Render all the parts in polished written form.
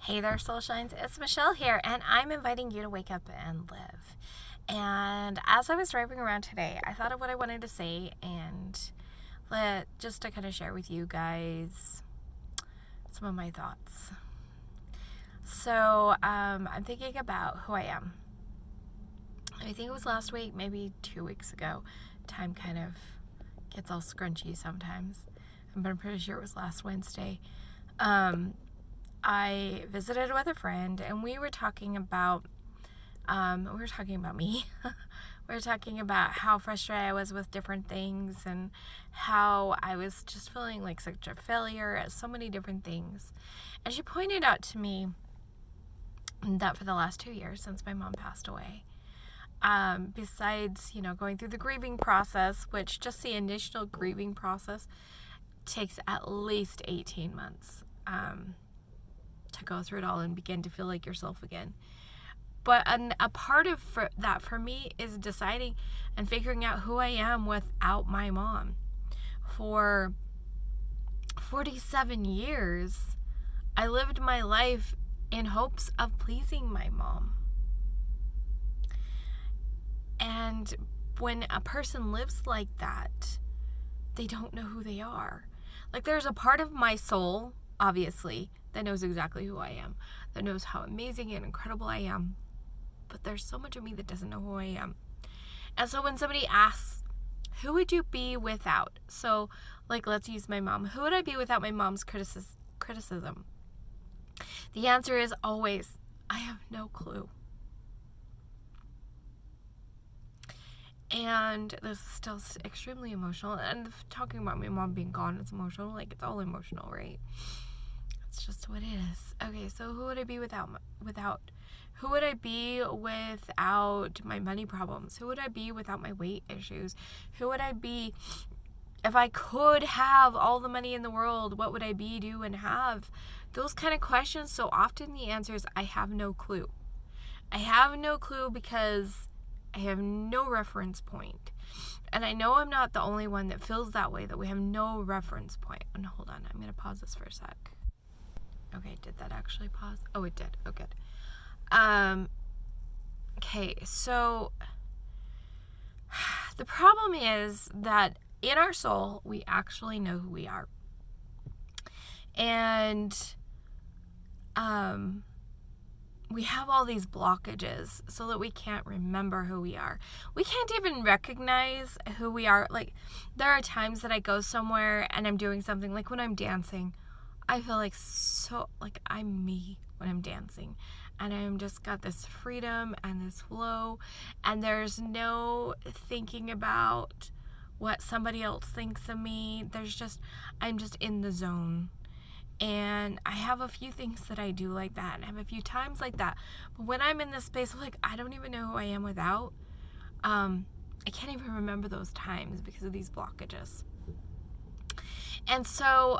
Hey there, Soul Shines. It's Michelle here, and I'm inviting you to wake up and live. And as I was driving around today, I thought of what I wanted to say and just to kind of share with you guys some of my thoughts. So, I'm thinking about who I am. I think it was last week, maybe 2 weeks ago. Time kind of gets all scrunchy sometimes, but I'm pretty sure it was last Wednesday. I visited with a friend, and we were talking about me. We were talking about how frustrated I was with different things and how I was just feeling like such a failure at so many different things. And she pointed out to me that for the last 2 years since my mom passed away, besides, going through the grieving process, which just the initial grieving process takes at least 18 months. To go through it all and begin to feel like yourself again. But a part of that for me is deciding and figuring out who I am without my mom. For 47 years, I lived my life in hopes of pleasing my mom. And when a person lives like that, they don't know who they are. Like, there's a part of my soul, obviously, that knows exactly who I am, that knows how amazing and incredible I am. But there's so much of me that doesn't know who I am. And so when somebody asks, who would you be without? So, let's use my mom. Who would I be without my mom's criticism? The answer is always, I have no clue. And this is still extremely emotional. And talking about my mom being gone is emotional. It's all emotional, right? It's just what it is. Okay, so who would I be without? Who would I be without my money problems? Who would I be without my weight issues? Who would I be if I could have all the money in the world? What would I be, do, and have? Those kind of questions. So often the answer is I have no clue. I have no clue because I have no reference point. And I know I'm not the only one that feels that way, that we have no reference point. And hold on, I'm going to pause this for a sec. Okay, did that actually pause? Oh, it did. Oh, good. Okay, so the problem is that in our soul, we actually know who we are. And we have all these blockages so that we can't remember who we are. We can't even recognize who we are. There are times that I go somewhere and I'm doing something, like when I'm dancing, I feel like I'm me when I'm dancing. And I'm just got this freedom and this flow. And there's no thinking about what somebody else thinks of me. I'm just in the zone. And I have a few things that I do like that. And I have a few times like that. But when I'm in this space, I don't even know who I am without. I can't even remember those times because of these blockages. And so,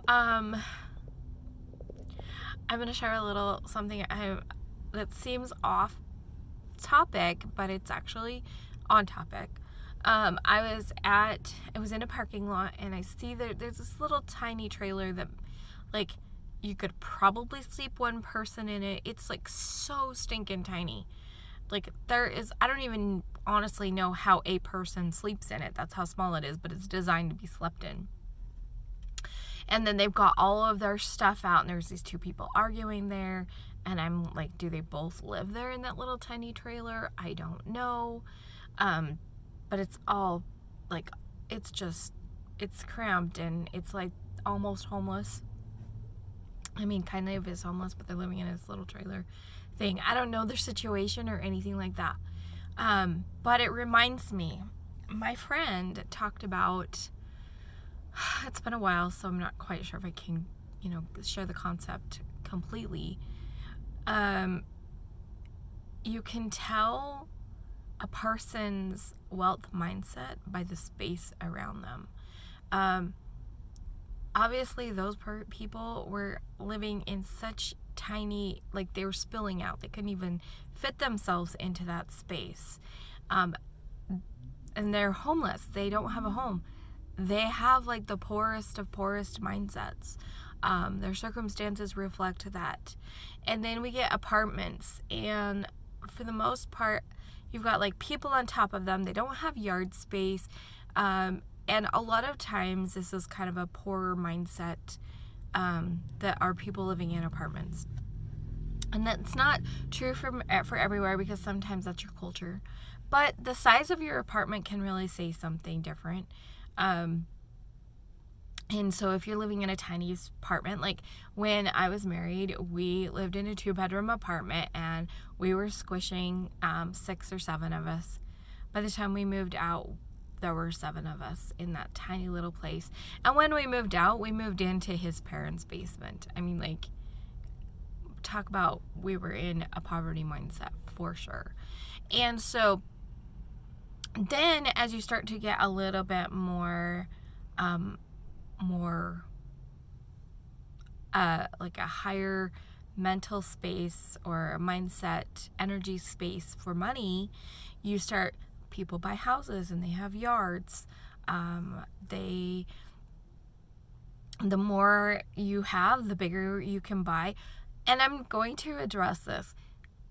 I'm going to share a little something that seems off topic, but it's actually on topic. I was in a parking lot, and I see there's this little tiny trailer that, you could probably sleep one person in it. It's so stinking tiny. I don't even honestly know how a person sleeps in it. That's how small it is, but it's designed to be slept in. And then they've got all of their stuff out, and there's these two people arguing there. And I'm like, do they both live there in that little tiny trailer? I don't know. But it's all, it's cramped, and it's almost homeless. I mean, kind of is homeless, but they're living in this little trailer thing. I don't know their situation or anything like that. But it reminds me, my friend talked about, it's been a while, so I'm not quite sure if I can, share the concept completely. You can tell a person's wealth mindset by the space around them. Obviously, those people were living in such tiny, they were spilling out. They couldn't even fit themselves into that space. And they're homeless. They don't have a home. They have the poorest of poorest mindsets. Their circumstances reflect that. And then we get apartments, and for the most part, you've got like people on top of them. They don't have yard space. And a lot of times this is kind of a poorer mindset that are people living in apartments. And that's not true for everywhere, because sometimes that's your culture. But the size of your apartment can really say something different. And so if you're living in a tiny apartment, like when I was married, we lived in a 2-bedroom apartment, and we were squishing 6 or 7 of us. By the time we moved out, there were 7 of us in that tiny little place. And when we moved out, we moved into his parents' basement. I mean, like, talk about, we were in a poverty mindset for sure. And so then as you start to get a little bit more like a higher mental space or a mindset, energy space for money, people buy houses and they have yards. The more you have, the bigger you can buy. And I'm going to address this.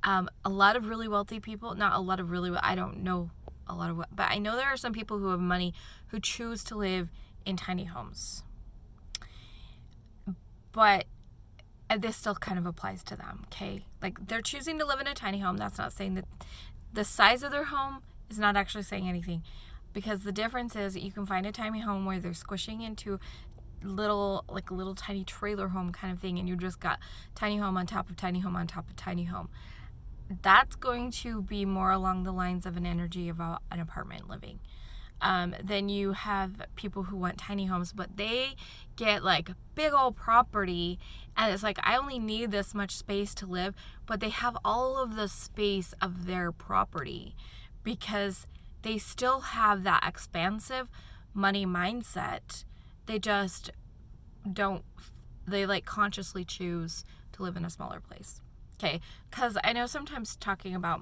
A lot of really wealthy people, not a lot of really, I don't know a lot of, but I know there are some people who have money who choose to live in tiny homes. But this still kind of applies to them, okay? Like, they're choosing to live in a tiny home. That's not saying that the size of their home is not actually saying anything, because the difference is you can find a tiny home where they're squishing into little tiny trailer home kind of thing, and you just got tiny home on top of tiny home on top of tiny home. That's going to be more along the lines of an energy of an apartment living. Then you have people who want tiny homes, but they get like big old property, and it's like, I only need this much space to live, but they have all of the space of their property because they still have that expansive money mindset. They just don't, they like consciously choose to live in a smaller place. Okay, because I know sometimes talking about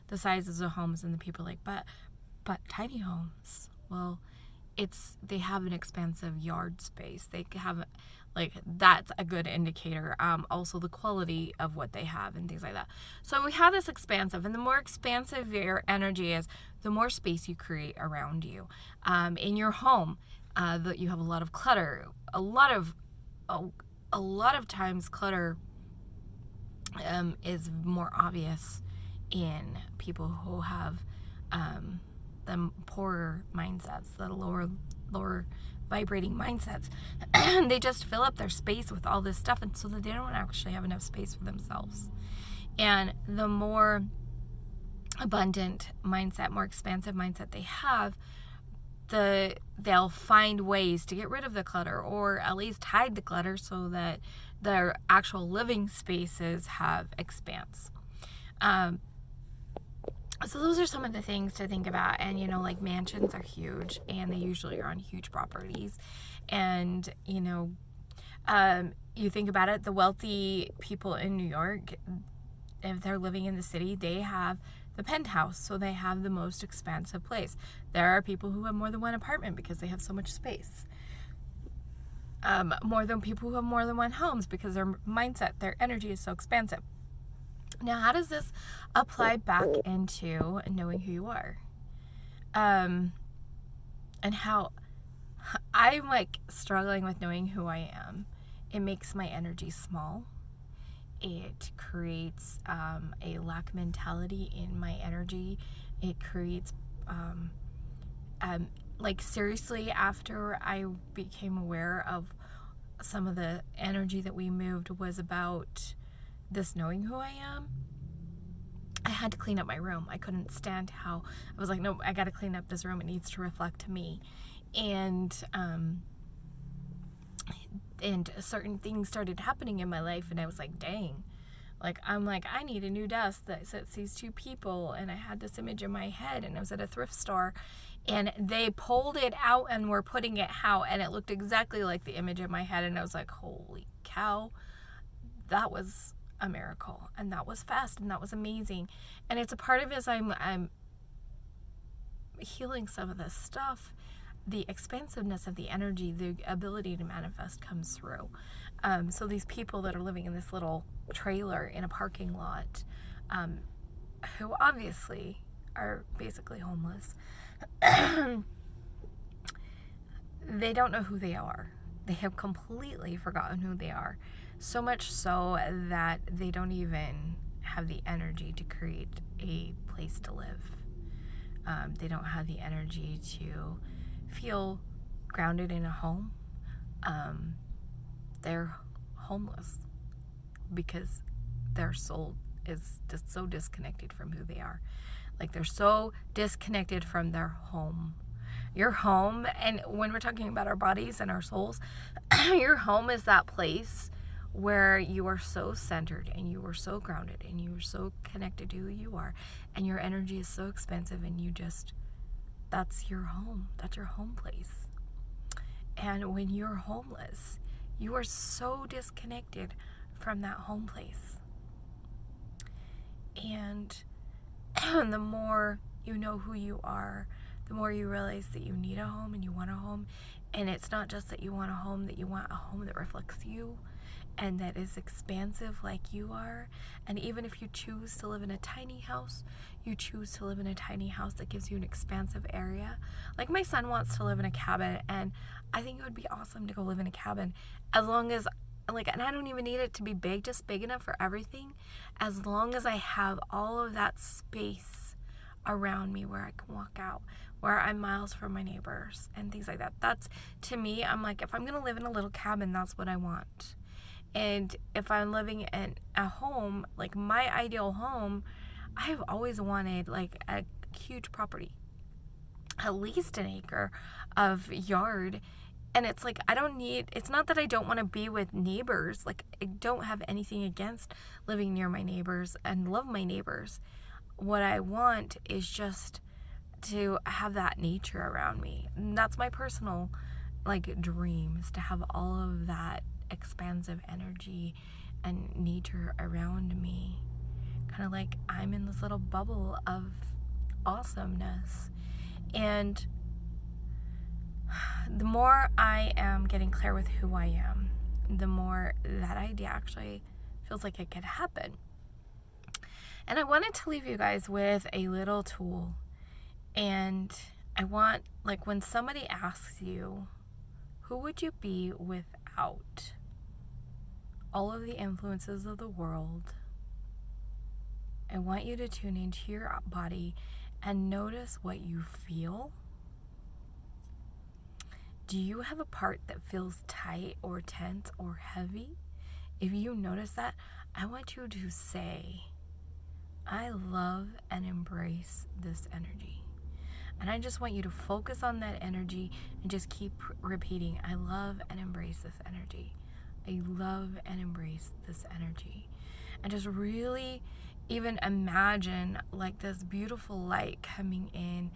the sizes of homes, and the people are like, but tiny homes, well, they have an expansive yard space. They have, like, that's a good indicator. Also the quality of what they have and things like that. So we have this expansive, and the more expansive your energy is, the more space you create around you. In your home, that you have a lot of clutter. A lot of times clutter is more obvious in people who have the poorer mindsets, the lower vibrating mindsets. They just fill up their space with all this stuff, and so that they don't actually have enough space for themselves. And the more abundant mindset, more expansive mindset they have, they'll find ways to get rid of the clutter, or at least hide the clutter, so that their actual living spaces have expanse. So those are some of the things to think about. And, like, mansions are huge, and they usually are on huge properties. And, you think about it, the wealthy people in New York, if they're living in the city, they have the penthouse, so they have the most expansive place. There are people who have more than one apartment because they have so much space. More than people who have more than one homes because their mindset, their energy is so expansive. Now, how does this apply back into knowing who you are? And how I'm like struggling with knowing who I am. It makes my energy small. It creates a lack mentality in my energy. It creates, seriously, after I became aware of some of the energy that we moved was about this knowing who I am, I had to clean up my room. I couldn't stand how, I was like, no, I got to clean up this room. It needs to reflect me. And certain things started happening in my life, and I was like, dang. Like, I'm like, I need a new desk that sits these 2 people, and I had this image in my head, and I was at a thrift store, and they pulled it out and were putting it out, and it looked exactly like the image in my head, and I was like, holy cow, that was a miracle, and that was fast, and that was amazing. And it's a part of it as I'm healing some of this stuff. the expansiveness of the energy, the ability to manifest comes through. So these people that are living in this little trailer in a parking lot, who obviously are basically homeless, they don't know who they are. They have completely forgotten who they are. So much so that they don't even have the energy to create a place to live. They don't have the energy to feel grounded in a home. They're homeless because their soul is just so disconnected from who they are. Like, they're so disconnected from their home. Your home, and when we're talking about our bodies and our souls, your home is that place where you are so centered and you are so grounded and you are so connected to who you are, and your energy is so expansive, and that's your home. That's your home place. And when you're homeless, you are so disconnected from that home place. And the more you know who you are, the more you realize that you need a home and you want a home. And it's not just that you want a home, that you want a home that reflects you and that is expansive like you are. And even if you choose to live in a tiny house, you choose to live in a tiny house that gives you an expansive area. Like, my son wants to live in a cabin, and I think it would be awesome to go live in a cabin, as long as, like, and I don't even need it to be big, just big enough for everything, as long as I have all of that space around me where I can walk out, where I'm miles from my neighbors and things like that. That's, to me, I'm like, if I'm going to live in a little cabin, that's what I want. And if I'm living in a home, like my ideal home, I have always wanted like a huge property, at least an acre of yard. And it's like, it's not that I don't want to be with neighbors. Like, I don't have anything against living near my neighbors and love my neighbors. What I want is just to have that nature around me. And that's my personal like dream, is to have all of that expansive energy and nature around me. Kind of like I'm in this little bubble of awesomeness. And the more I am getting clear with who I am, the more that idea actually feels like it could happen. And I wanted to leave you guys with a little tool. And I want, like, when somebody asks you, who would you be without all of the influences of the world? I want you to tune into your body and notice what you feel. Do you have a part that feels tight or tense or heavy? If you notice that, I want you to say, I love and embrace this energy. And I just want you to focus on that energy and just keep repeating, I love and embrace this energy. I love and embrace this energy. And just really even imagine like this beautiful light coming in.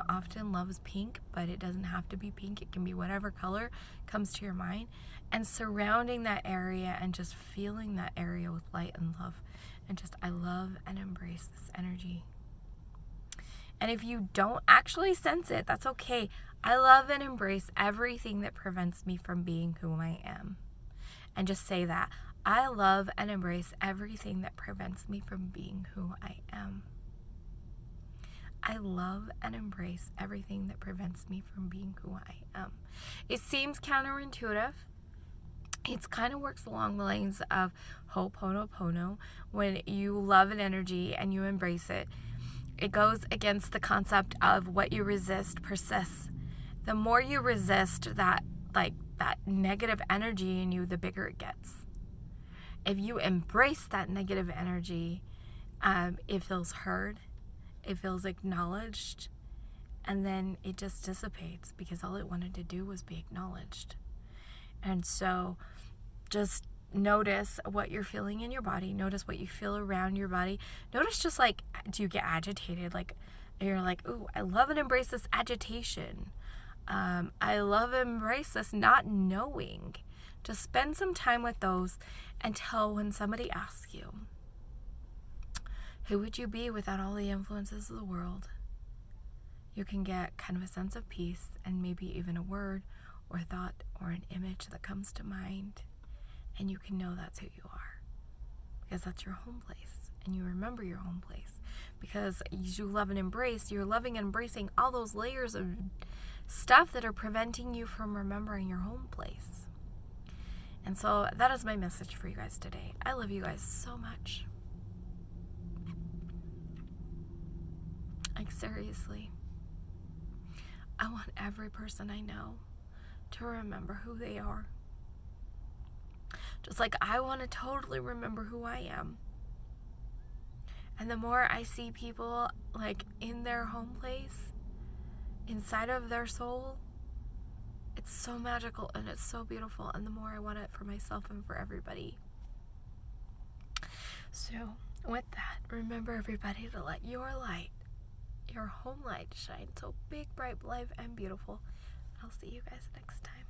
Often love is pink, but it doesn't have to be pink. It can be whatever color comes to your mind. And surrounding that area and just feeling that area with light and love. And just, I love and embrace this energy. And if you don't actually sense it, that's okay. I love and embrace everything that prevents me from being who I am. And just say that. I love and embrace everything that prevents me from being who I am. I love and embrace everything that prevents me from being who I am. It seems counterintuitive. It kind of works along the lines of Ho'oponopono. When you love an energy and you embrace it, it goes against the concept of what you resist persists. The more you resist that negative energy in you, the bigger it gets. If you embrace that negative energy, it feels heard, it feels acknowledged, and then it just dissipates because all it wanted to do was be acknowledged. And so just notice what you're feeling in your body. Notice what you feel around your body. Notice just like, do you get agitated? Like, you're like, ooh, I love and embrace this agitation. I love and embrace this not knowing. Just spend some time with those until when somebody asks you, who would you be without all the influences of the world? you can get kind of a sense of peace and maybe even a word or thought or an image that comes to mind. And you can know that's who you are, because that's your home place, and you remember your home place. Because as you love and embrace, you're loving and embracing all those layers of stuff that are preventing you from remembering your home place. And so that is my message for you guys today. I love you guys so much. Like, seriously. I want every person I know to remember who they are. Just like I want to totally remember who I am. And the more I see people like in their home place, inside of their soul, it's so magical and it's so beautiful. And the more I want it for myself and for everybody. So with that, remember everybody to let your light, your home light shine so big, bright, live, and beautiful. I'll see you guys next time.